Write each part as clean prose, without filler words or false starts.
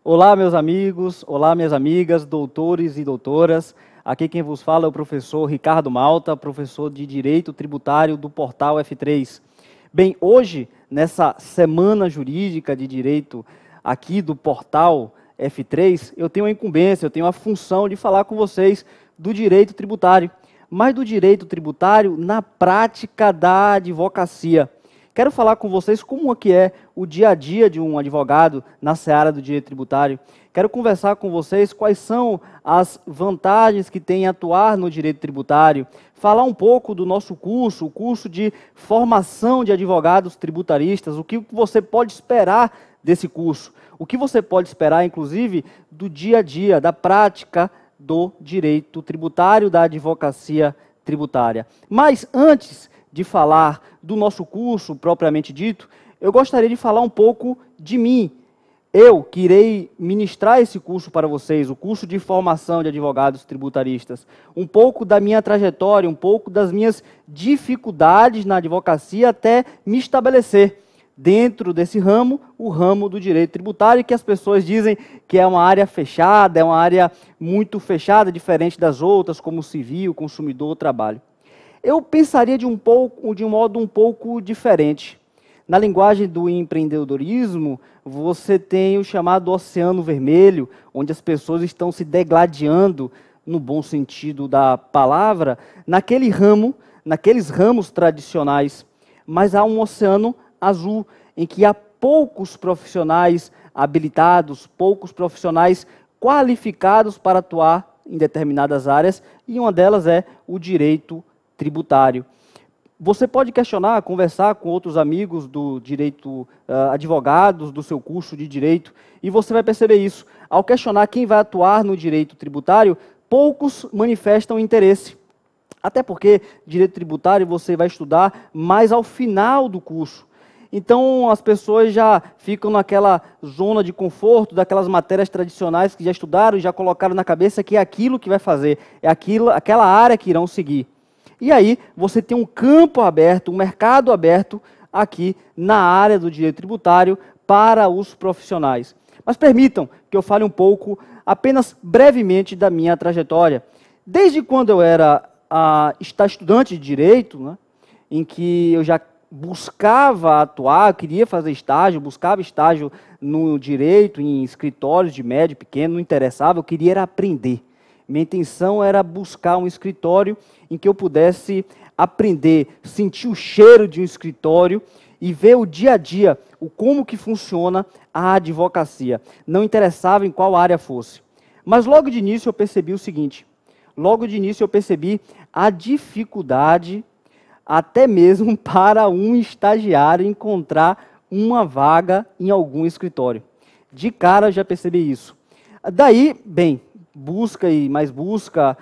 Olá, meus amigos, olá, minhas amigas, doutores e doutoras. Aqui quem vos fala é o professor Ricardo Malta, professor de Direito Tributário do Portal F3. Bem, hoje, nessa semana jurídica de direito aqui do Portal F3, eu tenho a incumbência, eu tenho a função de falar com vocês do direito tributário, mas do direito tributário na prática da advocacia. Quero falar com vocês como que é o dia a dia de um advogado na seara do direito tributário. Quero conversar com vocês quais são as vantagens que tem em atuar no direito tributário. Falar um pouco do nosso curso, o curso de formação de advogados tributaristas, o que você pode esperar desse curso. O que você pode esperar, inclusive, do dia a dia, da prática do direito tributário, da advocacia tributária. Mas antes de falar do nosso curso propriamente dito, eu gostaria de falar um pouco de mim. Eu que irei ministrar esse curso para vocês, o curso de formação de advogados tributaristas. Um pouco da minha trajetória, um pouco das minhas dificuldades na advocacia até me estabelecer dentro desse ramo, o ramo do direito tributário, que as pessoas dizem que é uma área fechada, é uma área muito fechada, diferente das outras, como civil, consumidor, trabalho. Eu pensaria de um modo um pouco diferente. Na linguagem do empreendedorismo, você tem o chamado Oceano Vermelho, onde as pessoas estão se degladiando, no bom sentido da palavra, naqueles ramos tradicionais. Mas há um oceano azul, em que há poucos profissionais habilitados, poucos profissionais qualificados para atuar em determinadas áreas, e uma delas é o direito tributário. Você pode questionar, conversar com outros amigos do direito, advogados do seu curso de direito, e você vai perceber isso. Ao questionar quem vai atuar no direito tributário, poucos manifestam interesse. Até porque direito tributário você vai estudar mais ao final do curso. Então as pessoas já ficam naquela zona de conforto, daquelas matérias tradicionais que já estudaram e já colocaram na cabeça que é aquilo que vai fazer, é aquela área que irão seguir. E aí você tem um campo aberto, um mercado aberto aqui na área do direito tributário para os profissionais. Mas permitam que eu fale um pouco, apenas brevemente, da minha trajetória. Desde quando eu era estudante de direito, né, em que eu já buscava atuar, queria fazer estágio, buscava estágio no direito, em escritórios de médio, pequeno, não interessava, eu queria era aprender. Minha intenção era buscar um escritório em que eu pudesse aprender, sentir o cheiro de um escritório e ver o dia a dia, como que funciona a advocacia. Não interessava em qual área fosse. Mas logo de início eu percebi o seguinte, logo de início eu percebi a dificuldade, até mesmo para um estagiário encontrar uma vaga em algum escritório. De cara já percebi isso. Daí, bem, busca e mais busca,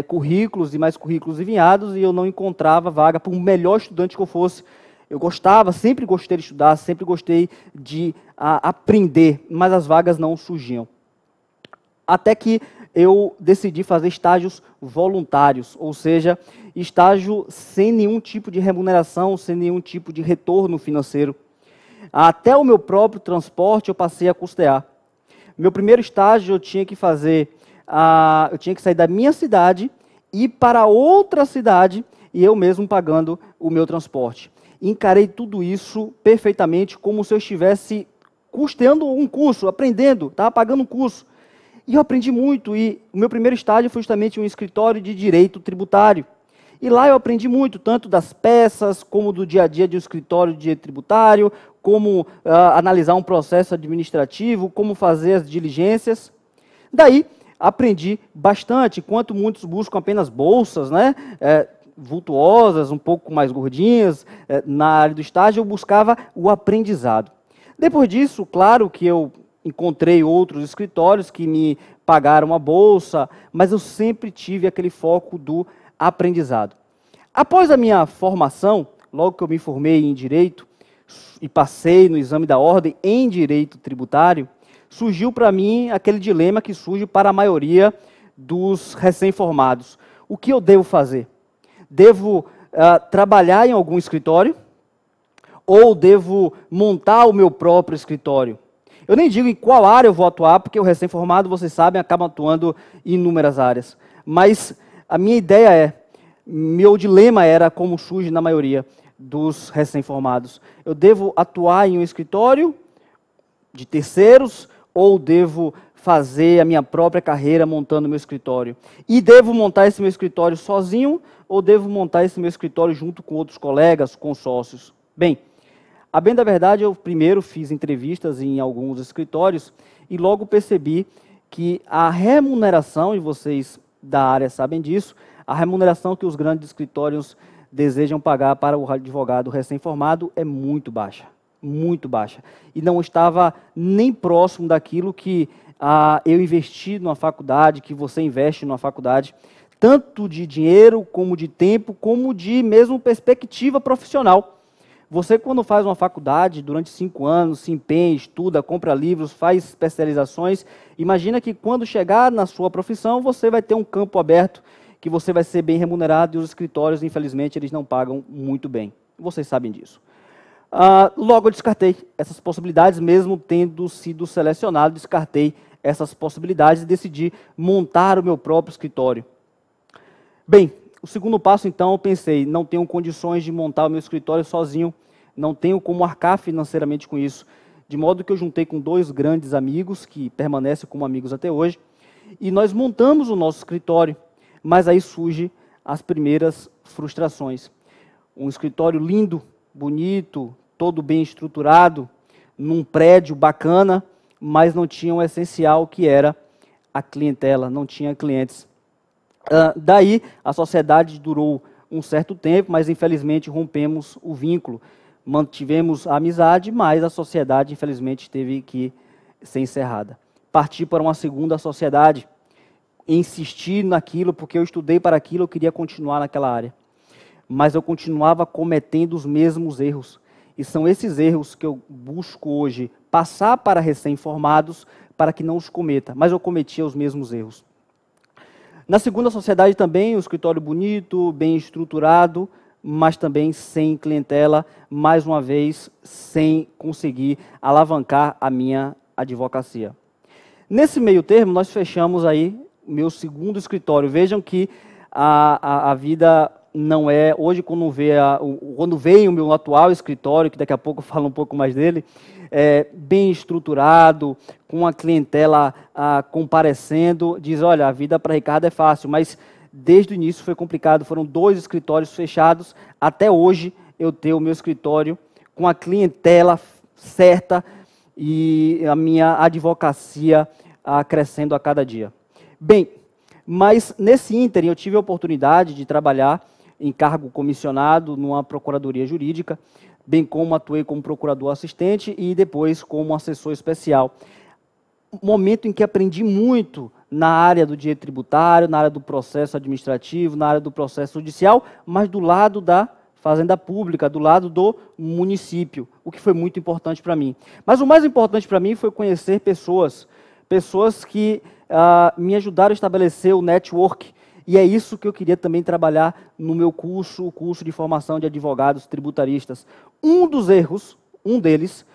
currículos e mais currículos enviados, e eu não encontrava vaga, por melhor estudante que eu fosse. Eu gostava, sempre gostei de estudar, sempre gostei de aprender, mas as vagas não surgiam. Até que eu decidi fazer estágios voluntários, ou seja, estágio sem nenhum tipo de remuneração, sem nenhum tipo de retorno financeiro. Até o meu próprio transporte eu passei a custear. Meu primeiro estágio eu tinha que fazer, eu tinha que sair da minha cidade, ir para outra cidade e eu mesmo pagando o meu transporte. Encarei tudo isso perfeitamente como se eu estivesse custeando um curso, aprendendo, estava pagando um curso. E eu aprendi muito, e o meu primeiro estágio foi justamente um escritório de direito tributário. E lá eu aprendi muito, tanto das peças, como do dia a dia de um escritório de direito tributário, como analisar um processo administrativo, como fazer as diligências. Daí, aprendi bastante, enquanto muitos buscam apenas bolsas, né, vultuosas, um pouco mais gordinhas, na área do estágio, eu buscava o aprendizado. Depois disso, claro que eu encontrei outros escritórios que me pagaram a bolsa, mas eu sempre tive aquele foco do aprendizado. Após a minha formação, logo que eu me formei em Direito e passei no exame da ordem em Direito Tributário, surgiu para mim aquele dilema que surge para a maioria dos recém-formados. O que eu devo fazer? Devo trabalhar em algum escritório ou devo montar o meu próprio escritório? Eu nem digo em qual área eu vou atuar, porque o recém-formado, vocês sabem, acaba atuando em inúmeras áreas. Mas a minha ideia meu dilema era, como surge na maioria dos recém-formados, eu devo atuar em um escritório de terceiros ou devo fazer a minha própria carreira montando meu escritório? E devo montar esse meu escritório sozinho ou devo montar esse meu escritório junto com outros colegas, com sócios? Bem, a bem da verdade, eu primeiro fiz entrevistas em alguns escritórios e logo percebi que a remuneração, e vocês da área sabem disso, a remuneração que os grandes escritórios desejam pagar para o advogado recém-formado é muito baixa. Muito baixa. E não estava nem próximo daquilo que eu investi numa faculdade, que você investe numa faculdade, tanto de dinheiro, como de tempo, como de mesmo perspectiva profissional. Você, quando faz uma faculdade, durante 5 anos, se empenha, estuda, compra livros, faz especializações, imagina que quando chegar na sua profissão, você vai ter um campo aberto, que você vai ser bem remunerado, e os escritórios, infelizmente, eles não pagam muito bem. Vocês sabem disso. Logo eu descartei essas possibilidades, mesmo tendo sido selecionado, descartei essas possibilidades e decidi montar o meu próprio escritório. Bem, o segundo passo, então, eu pensei, não tenho condições de montar o meu escritório sozinho, não tenho como arcar financeiramente com isso, de modo que eu juntei com 2 grandes amigos, que permanecem como amigos até hoje, e nós montamos o nosso escritório, mas aí surgem as primeiras frustrações. Um escritório lindo, bonito, todo bem estruturado, num prédio bacana, mas não tinha o essencial, que era a clientela, não tinha clientes. Daí, a sociedade durou um certo tempo, mas infelizmente rompemos o vínculo. Mantivemos a amizade, mas a sociedade infelizmente teve que ser encerrada. Parti para uma segunda sociedade, insisti naquilo, porque eu estudei para aquilo, eu queria continuar naquela área. Mas eu continuava cometendo os mesmos erros. E são esses erros que eu busco hoje passar para recém-formados, para que não os cometa. Mas eu cometia os mesmos erros. Na segunda sociedade também, um escritório bonito, bem estruturado, mas também sem clientela, mais uma vez, sem conseguir alavancar a minha advocacia. Nesse meio termo, nós fechamos aí meu segundo escritório. Vejam que a vida não é... Hoje, quando vem o meu atual escritório, que daqui a pouco eu falo um pouco mais dele, bem estruturado, com a clientela comparecendo, diz, olha, a vida para Ricardo é fácil, mas desde o início foi complicado, foram 2 escritórios fechados, até hoje eu tenho o meu escritório com a clientela certa e a minha advocacia crescendo a cada dia. Bem, mas nesse ínterim eu tive a oportunidade de trabalhar em cargo comissionado numa procuradoria jurídica, bem como atuei como procurador assistente e depois como assessor especial. Momento em que aprendi muito na área do direito tributário, na área do processo administrativo, na área do processo judicial, mas do lado da fazenda pública, do lado do município, o que foi muito importante para mim. Mas o mais importante para mim foi conhecer pessoas que me ajudaram a estabelecer o network, e é isso que eu queria também trabalhar no meu curso, o curso de formação de advogados tributaristas. Um dos erros, um deles,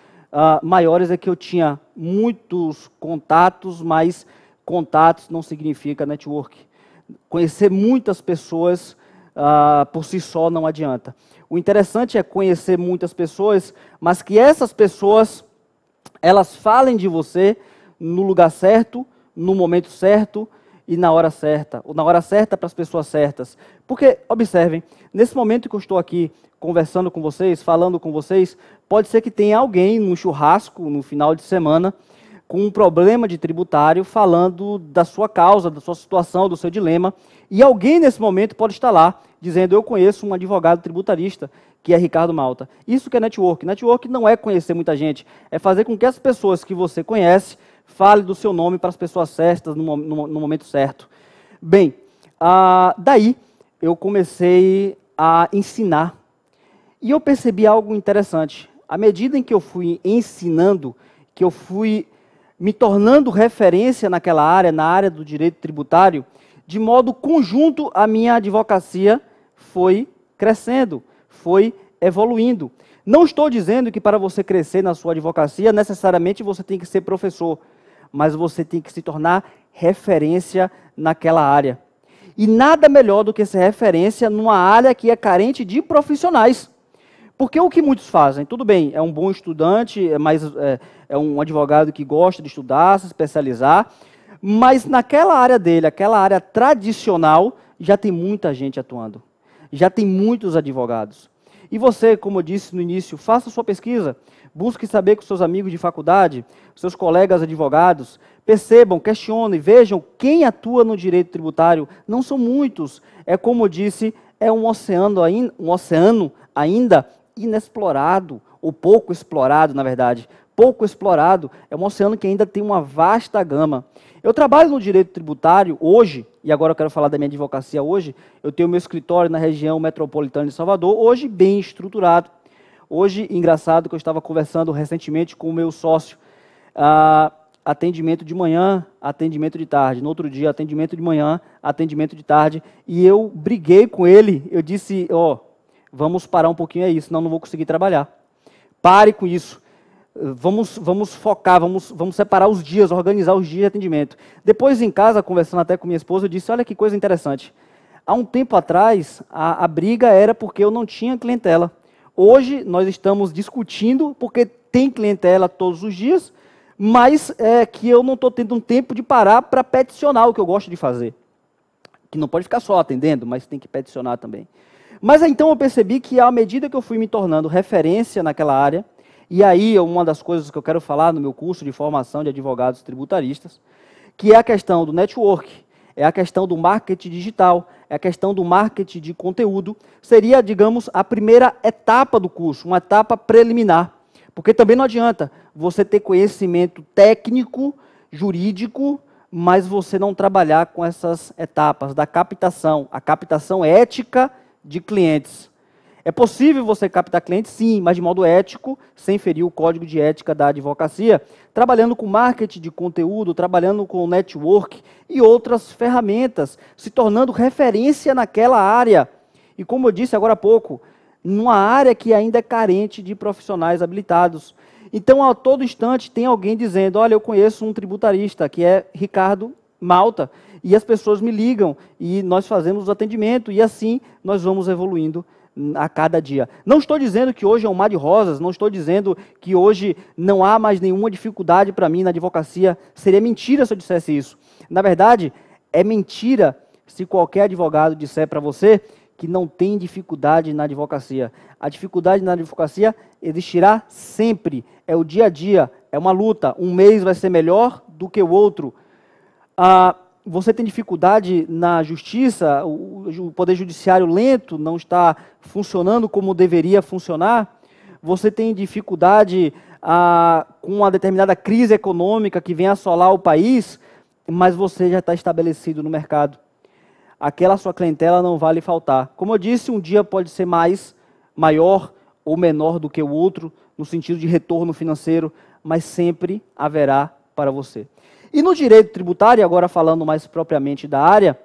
maiores, é que eu tinha muitos contatos, mas contatos não significa network. Conhecer muitas pessoas por si só não adianta. O interessante é conhecer muitas pessoas, mas que essas pessoas, elas falem de você no lugar certo, no momento certo e na hora certa. Ou na hora certa para as pessoas certas. Porque, observem, nesse momento que eu estou aqui conversando com vocês, falando com vocês, pode ser que tenha alguém num churrasco, no final de semana, com um problema de tributário, falando da sua causa, da sua situação, do seu dilema, e alguém nesse momento pode estar lá, dizendo, eu conheço um advogado tributarista, que é Ricardo Malta. Isso que é network. Network não é conhecer muita gente, é fazer com que as pessoas que você conhece fale do seu nome para as pessoas certas, no momento certo. Bem, daí eu comecei a ensinar, e eu percebi algo interessante. À medida em que eu fui ensinando, que eu fui me tornando referência naquela área, na área do direito tributário, de modo conjunto a minha advocacia foi crescendo, foi evoluindo. Não estou dizendo que para você crescer na sua advocacia, necessariamente você tem que ser professor, mas você tem que se tornar referência naquela área. E nada melhor do que ser referência numa área que é carente de profissionais. Porque o que muitos fazem, tudo bem, é um bom estudante, é um advogado que gosta de estudar, se especializar, mas naquela área dele, aquela área tradicional, já tem muita gente atuando. Já tem muitos advogados. E você, como eu disse no início, faça sua pesquisa, busque saber com seus amigos de faculdade, seus colegas advogados, percebam, questionem, vejam quem atua no direito tributário. Não são muitos. É como eu disse, é um oceano ainda inexplorado, ou pouco explorado, na verdade. Pouco explorado, é um oceano que ainda tem uma vasta gama. Eu trabalho no direito tributário hoje, e agora eu quero falar da minha advocacia hoje, eu tenho meu escritório na região metropolitana de Salvador, hoje bem estruturado. Hoje, engraçado que eu estava conversando recentemente com o meu sócio, atendimento de manhã, atendimento de tarde, no outro dia atendimento de manhã, atendimento de tarde, e eu briguei com ele, eu disse, vamos parar um pouquinho aí, senão não vou conseguir trabalhar. Pare com isso. Vamos focar, vamos separar os dias, organizar os dias de atendimento. Depois em casa, conversando até com minha esposa, eu disse, olha que coisa interessante. Há um tempo atrás, a briga era porque eu não tinha clientela. Hoje, nós estamos discutindo porque tem clientela todos os dias, mas que eu não estou tendo um tempo de parar para peticionar o que eu gosto de fazer. Que não pode ficar só atendendo, mas tem que peticionar também. Mas então eu percebi que à medida que eu fui me tornando referência naquela área, e aí uma das coisas que eu quero falar no meu curso de formação de advogados tributaristas, que é a questão do network, é a questão do marketing digital, é a questão do marketing de conteúdo, seria, digamos, a primeira etapa do curso, uma etapa preliminar. Porque também não adianta você ter conhecimento técnico, jurídico, mas você não trabalhar com essas etapas da captação, a captação ética de clientes. É possível você captar clientes, sim, mas de modo ético, sem ferir o código de ética da advocacia, trabalhando com marketing de conteúdo, trabalhando com network e outras ferramentas, se tornando referência naquela área. E como eu disse agora há pouco, numa área que ainda é carente de profissionais habilitados. Então, a todo instante, tem alguém dizendo, olha, eu conheço um tributarista, que é Ricardo Malta, e as pessoas me ligam, e nós fazemos o atendimento, e assim nós vamos evoluindo a cada dia. Não estou dizendo que hoje é um mar de rosas, não estou dizendo que hoje não há mais nenhuma dificuldade para mim na advocacia. Seria mentira se eu dissesse isso. Na verdade, é mentira se qualquer advogado disser para você que não tem dificuldade na advocacia. A dificuldade na advocacia existirá sempre. É o dia a dia, é uma luta. Um mês vai ser melhor do que o outro. Você tem dificuldade na justiça, o poder judiciário lento não está funcionando como deveria funcionar, você tem dificuldade com uma determinada crise econômica que vem assolar o país, mas você já está estabelecido no mercado. Aquela sua clientela não vai lhe faltar. Como eu disse, um dia pode ser maior ou menor do que o outro, no sentido de retorno financeiro, mas sempre haverá para você. E no direito tributário, agora falando mais propriamente da área,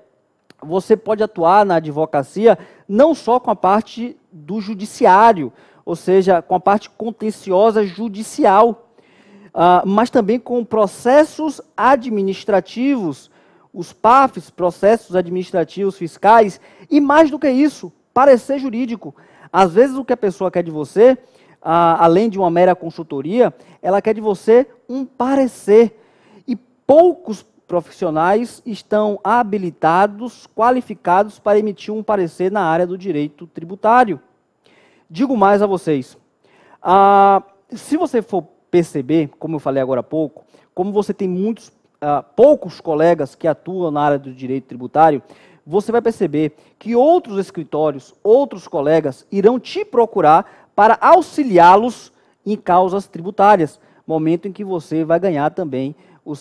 você pode atuar na advocacia não só com a parte do judiciário, ou seja, com a parte contenciosa judicial, mas também com processos administrativos, os PAFs, processos administrativos fiscais, e mais do que isso, parecer jurídico. Às vezes o que a pessoa quer de você, além de uma mera consultoria, ela quer de você um parecer. Poucos profissionais estão habilitados, qualificados para emitir um parecer na área do direito tributário. Digo mais a vocês. Se você for perceber, como eu falei agora há pouco, como você tem poucos colegas que atuam na área do direito tributário, você vai perceber que outros escritórios, outros colegas irão te procurar para auxiliá-los em causas tributárias, momento em que você vai ganhar também,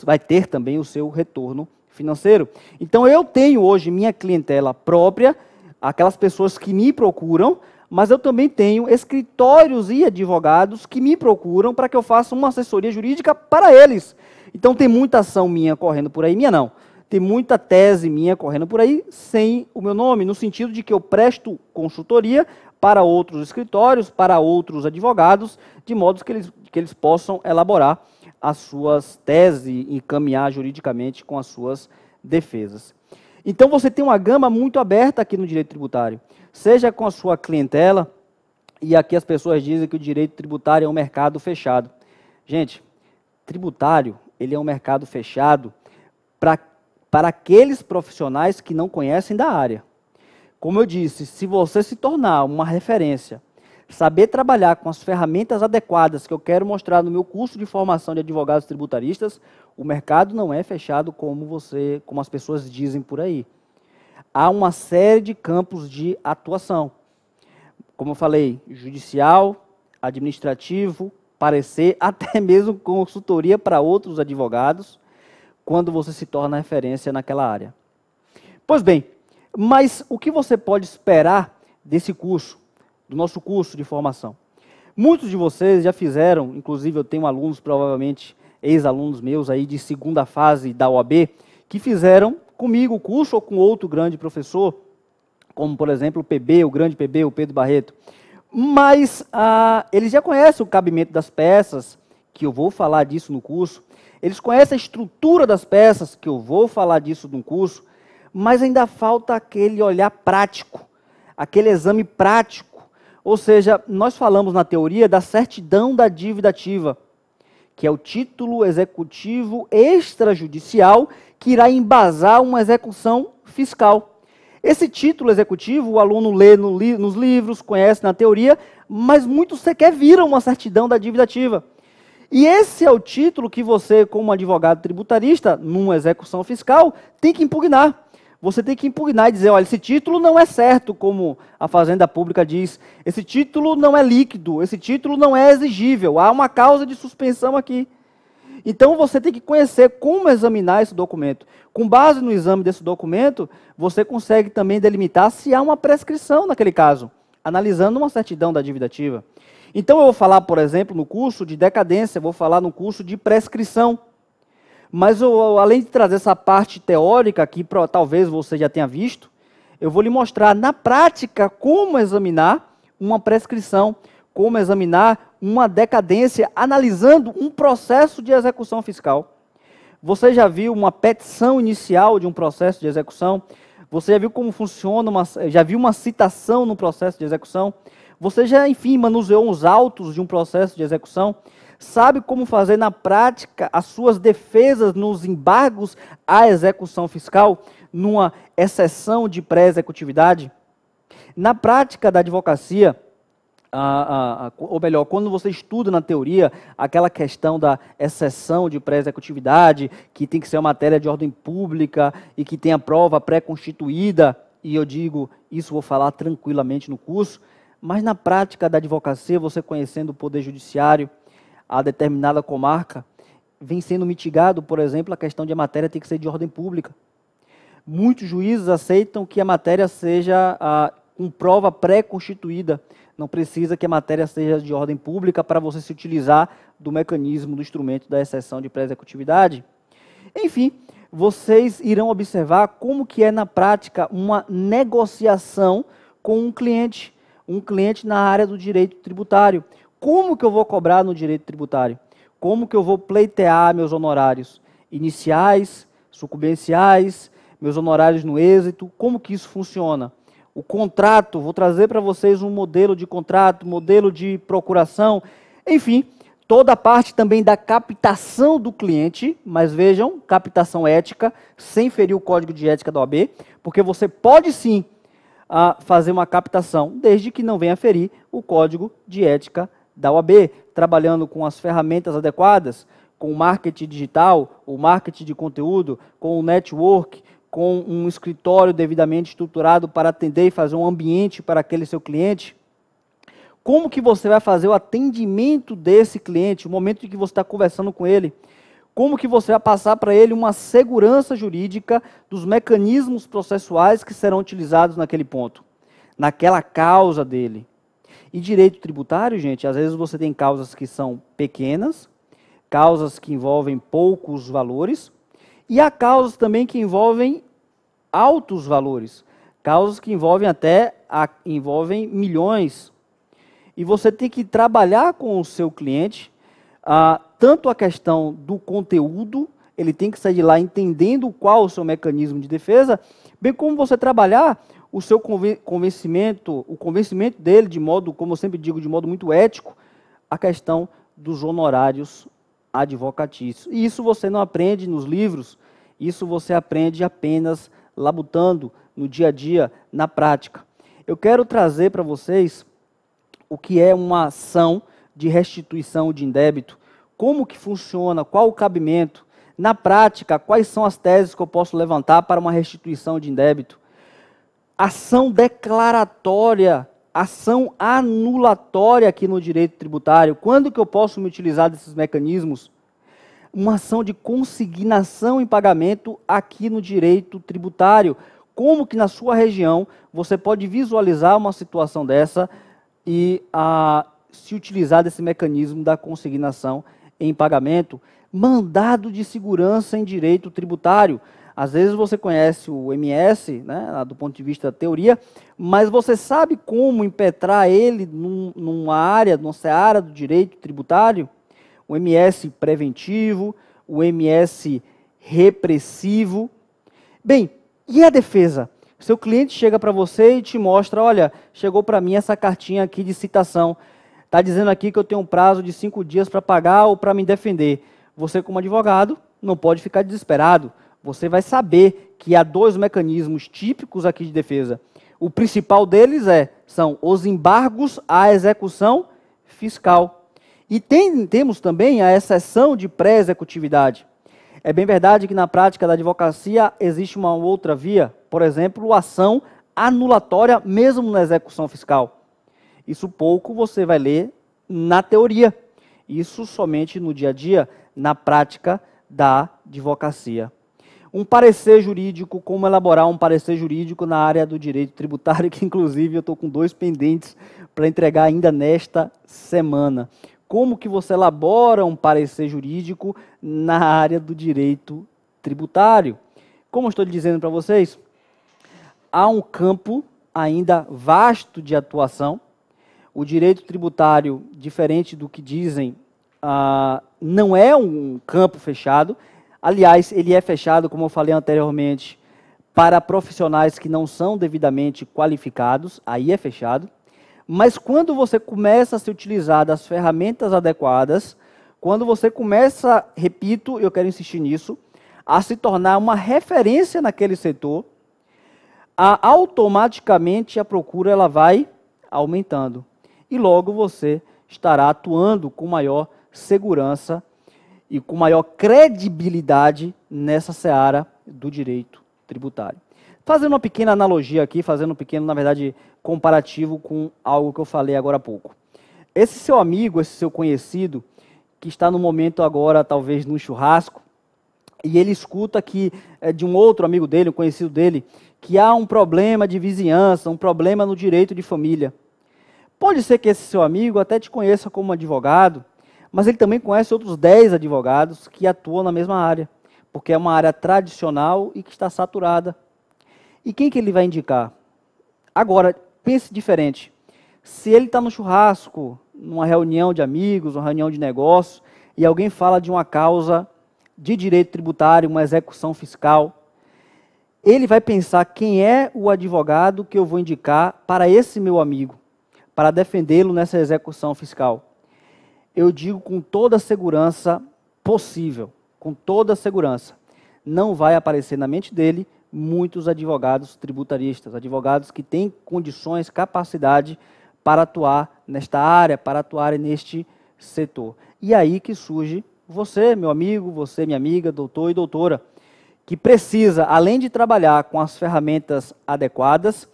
vai ter também o seu retorno financeiro. Então eu tenho hoje minha clientela própria, aquelas pessoas que me procuram, mas eu também tenho escritórios e advogados que me procuram para que eu faça uma assessoria jurídica para eles. Então tem muita ação minha correndo por aí, minha não. Tem muita tese minha correndo por aí sem o meu nome, no sentido de que eu presto consultoria para outros escritórios, para outros advogados, de modo que eles possam elaborar as suas teses e encaminhar juridicamente com as suas defesas. Então você tem uma gama muito aberta aqui no direito tributário, seja com a sua clientela, e aqui as pessoas dizem que o direito tributário é um mercado fechado. Gente, tributário, ele é um mercado fechado para aqueles profissionais que não conhecem da área. Como eu disse, se você se tornar uma referência, saber trabalhar com as ferramentas adequadas que eu quero mostrar no meu curso de formação de advogados tributaristas, o mercado não é fechado como as pessoas dizem por aí. Há uma série de campos de atuação. Como eu falei, judicial, administrativo, parecer, até mesmo consultoria para outros advogados, quando você se torna referência naquela área. Pois bem, mas o que você pode esperar desse curso, do nosso curso de formação? Muitos de vocês já fizeram, inclusive eu tenho alunos, provavelmente ex-alunos meus aí de segunda fase da OAB, que fizeram comigo o curso ou com outro grande professor, como por exemplo o grande PB, o Pedro Barreto. Mas eles já conhecem o cabimento das peças, que eu vou falar disso no curso. Eles conhecem a estrutura das peças, que eu vou falar disso no curso. Mas ainda falta aquele olhar prático, aquele exame prático. Ou seja, nós falamos na teoria da certidão da dívida ativa, que é o título executivo extrajudicial que irá embasar uma execução fiscal. Esse título executivo, o aluno lê nos livros, conhece na teoria, mas muitos sequer viram uma certidão da dívida ativa. E esse é o título que você, como advogado tributarista, numa execução fiscal, tem que impugnar. Você tem que impugnar e dizer, olha, esse título não é certo, como a Fazenda Pública diz. Esse título não é líquido, esse título não é exigível. Há uma causa de suspensão aqui. Então, você tem que conhecer como examinar esse documento. Com base no exame desse documento, você consegue também delimitar se há uma prescrição naquele caso, analisando uma certidão da dívida ativa. Então, eu vou falar, por exemplo, no curso de decadência, vou falar no curso de prescrição. Mas, além de trazer essa parte teórica, que talvez você já tenha visto, eu vou lhe mostrar na prática como examinar uma prescrição, como examinar uma decadência, analisando um processo de execução fiscal. Você já viu uma petição inicial de um processo de execução? Você já viu como funciona, já viu uma citação no processo de execução? Você já, enfim, manuseou os autos de um processo de execução? Sabe como fazer na prática as suas defesas nos embargos à execução fiscal, numa exceção de pré-executividade? Na prática da advocacia, ou melhor, quando você estuda na teoria aquela questão da exceção de pré-executividade, que tem que ser uma matéria de ordem pública e que tem a prova pré-constituída, e eu digo, isso vou falar tranquilamente no curso, mas na prática da advocacia, você conhecendo o Poder Judiciário, a determinada comarca, vem sendo mitigado, por exemplo, a questão de a matéria ter que ser de ordem pública. Muitos juízes aceitam que a matéria seja com prova pré-constituída, não precisa que a matéria seja de ordem pública para você se utilizar do mecanismo, do instrumento da exceção de pré-executividade. Enfim, vocês irão observar como que é na prática uma negociação com um cliente na área do direito tributário. Como que eu vou cobrar no direito tributário? Como que eu vou pleitear meus honorários iniciais, sucumbenciais, meus honorários no êxito? Como que isso funciona? O contrato, vou trazer para vocês um modelo de contrato, modelo de procuração, enfim, toda a parte também da captação do cliente, mas vejam, captação ética, sem ferir o código de ética da OAB, porque você pode sim fazer uma captação, desde que não venha ferir o código de ética da OAB, trabalhando com as ferramentas adequadas, com o marketing digital, o marketing de conteúdo, com o network, com um escritório devidamente estruturado para atender e fazer um ambiente para aquele seu cliente. Como que você vai fazer o atendimento desse cliente, o momento em que você está conversando com ele? Como que você vai passar para ele uma segurança jurídica dos mecanismos processuais que serão utilizados naquele ponto, naquela causa dele? E direito tributário, gente, às vezes você tem causas que são pequenas, causas que envolvem poucos valores, e há causas também que envolvem altos valores, causas que envolvem até envolvem milhões. E você tem que trabalhar com o seu cliente, tanto a questão do conteúdo, ele tem que sair de lá entendendo qual o seu mecanismo de defesa, bem como você trabalhar o seu convencimento, o convencimento dele de modo, como eu sempre digo, de modo muito ético, a questão dos honorários advocatícios. E isso você não aprende nos livros, isso você aprende apenas labutando no dia a dia, na prática. Eu quero trazer para vocês o que é uma ação de restituição de indébito, como que funciona, qual o cabimento, na prática, quais são as teses que eu posso levantar para uma restituição de indébito. Ação declaratória, ação anulatória aqui no direito tributário. Quando que eu posso me utilizar desses mecanismos? Uma ação de consignação em pagamento aqui no direito tributário. Como que na sua região você pode visualizar uma situação dessa e se utilizar desse mecanismo da consignação em pagamento? Mandado de segurança em direito tributário. Às vezes você conhece o MS, né, do ponto de vista da teoria, mas você sabe como impetrar ele numa seara do direito tributário? O MS preventivo, o MS repressivo. Bem, e a defesa? Seu cliente chega para você e te mostra, olha, chegou para mim essa cartinha aqui de citação, está dizendo aqui que eu tenho um prazo de 5 dias para pagar ou para me defender. Você, como advogado, não pode ficar desesperado. Você vai saber que há 2 mecanismos típicos aqui de defesa. O principal deles são os embargos à execução fiscal. E temos também a exceção de pré-executividade. É bem verdade que na prática da advocacia existe uma outra via, por exemplo, a ação anulatória mesmo na execução fiscal. Isso pouco você vai ler na teoria. Isso somente no dia a dia, na prática da advocacia. Um parecer jurídico, como elaborar um parecer jurídico na área do direito tributário, que inclusive eu estou com 2 pendentes para entregar ainda nesta semana. Como que você elabora um parecer jurídico na área do direito tributário? Como eu estou dizendo para vocês, há um campo ainda vasto de atuação. O direito tributário, diferente do que dizem, não é um campo fechado. Aliás, ele é fechado, como eu falei anteriormente, para profissionais que não são devidamente qualificados, aí é fechado. Mas quando você começa a se utilizar das ferramentas adequadas, quando você começa, repito, eu quero insistir nisso, a se tornar uma referência naquele setor, automaticamente a procura ela vai aumentando. E logo você estará atuando com maior segurança e com maior credibilidade nessa seara do direito tributário. Fazendo uma pequena analogia aqui, fazendo um pequeno, na verdade, comparativo com algo que eu falei agora há pouco. Esse seu amigo, esse seu conhecido, que está no momento agora, talvez, num churrasco, e ele escuta que de um outro amigo dele, um conhecido dele, que há um problema de vizinhança, um problema no direito de família. Pode ser que esse seu amigo até te conheça como advogado, mas ele também conhece outros 10 advogados que atuam na mesma área, porque é uma área tradicional e que está saturada. E quem que ele vai indicar? Agora, pense diferente. Se ele está no churrasco, numa reunião de amigos, uma reunião de negócios, e alguém fala de uma causa de direito tributário, uma execução fiscal, ele vai pensar quem é o advogado que eu vou indicar para esse meu amigo, para defendê-lo nessa execução fiscal. Eu digo com toda a segurança possível, com toda a segurança, não vai aparecer na mente dele muitos advogados tributaristas, advogados que têm condições, capacidade para atuar nesta área, para atuar neste setor. E aí que surge você, meu amigo, você, minha amiga, doutor e doutora, que precisa, além de trabalhar com as ferramentas adequadas,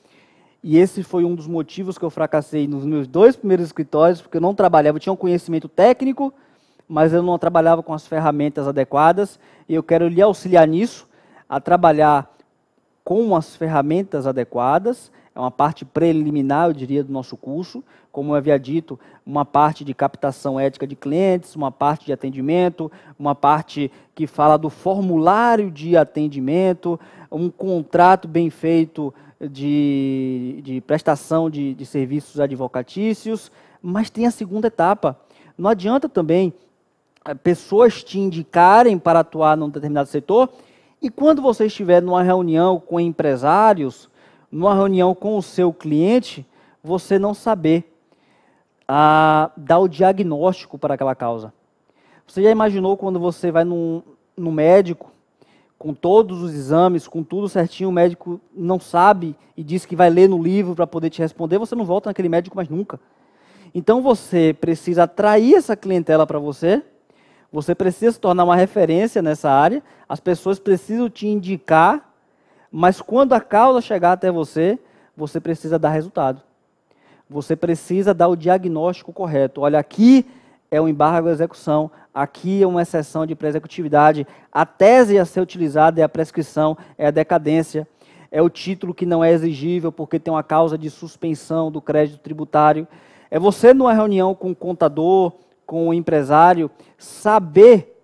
e esse foi um dos motivos que eu fracassei nos meus 2 primeiros escritórios, porque eu não trabalhava, eu tinha um conhecimento técnico, mas eu não trabalhava com as ferramentas adequadas, e eu quero lhe auxiliar nisso, a trabalhar com as ferramentas adequadas, é uma parte preliminar, eu diria, do nosso curso. Como eu havia dito, uma parte de captação ética de clientes, uma parte de atendimento, uma parte que fala do formulário de atendimento, um contrato bem feito de prestação de serviços advocatícios, mas tem a segunda etapa. Não adianta também pessoas te indicarem para atuar num determinado setor e quando você estiver numa reunião com empresários, numa reunião com o seu cliente, você não saber dar o diagnóstico para aquela causa. Você já imaginou quando você vai no médico, com todos os exames, com tudo certinho, o médico não sabe e diz que vai ler no livro para poder te responder, você não volta naquele médico mais nunca. Então você precisa atrair essa clientela para você, você precisa se tornar uma referência nessa área, as pessoas precisam te indicar, mas quando a causa chegar até você, você precisa dar resultado. Você precisa dar o diagnóstico correto. Olha, aqui é um embargo à execução, aqui é uma exceção de pré-executividade, a tese a ser utilizada é a prescrição, é a decadência, é o título que não é exigível porque tem uma causa de suspensão do crédito tributário. É você, numa reunião com o contador, com o empresário, saber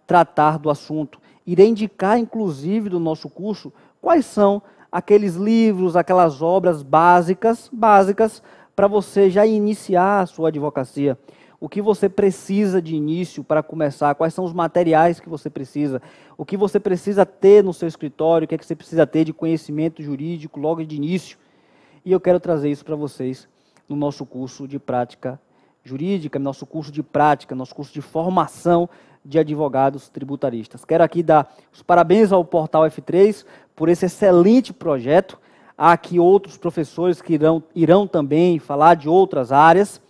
tratar do assunto. Irei indicar, inclusive, do nosso curso, quais são aqueles livros, aquelas obras básicas para você já iniciar a sua advocacia. O que você precisa de início para começar, quais são os materiais que você precisa, o que você precisa ter no seu escritório, o que é que você precisa ter de conhecimento jurídico logo de início. E eu quero trazer isso para vocês no nosso curso de prática jurídica, nosso curso de prática, nosso curso de formação de advogados tributaristas. Quero aqui dar os parabéns ao Portal F3 por esse excelente projeto. Há aqui outros professores que irão também falar de outras áreas,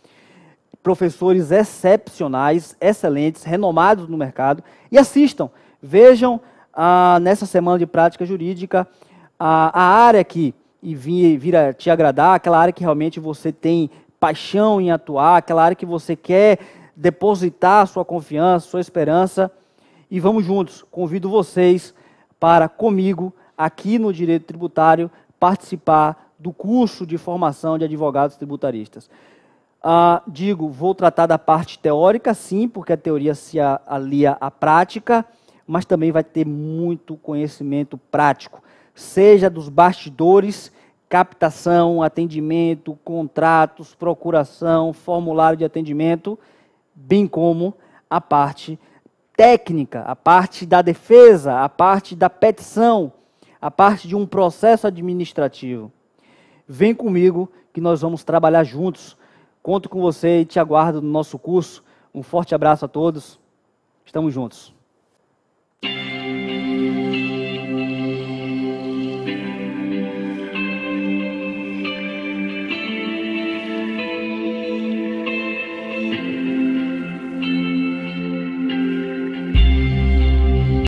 professores excepcionais, excelentes, renomados no mercado. E assistam, vejam nessa semana de prática jurídica a área que vira te agradar, aquela área que realmente você tem paixão em atuar, aquela área que você quer depositar sua confiança, sua esperança. E vamos juntos, convido vocês para, comigo, aqui no Direito Tributário, participar do curso de formação de advogados tributaristas. Vou tratar da parte teórica, sim, porque a teoria se alia à prática, mas também vai ter muito conhecimento prático, seja dos bastidores, captação, atendimento, contratos, procuração, formulário de atendimento, bem como a parte técnica, a parte da defesa, a parte da petição, a parte de um processo administrativo. Vem comigo que nós vamos trabalhar juntos. Conto com você e te aguardo no nosso curso. Um forte abraço a todos. Estamos juntos.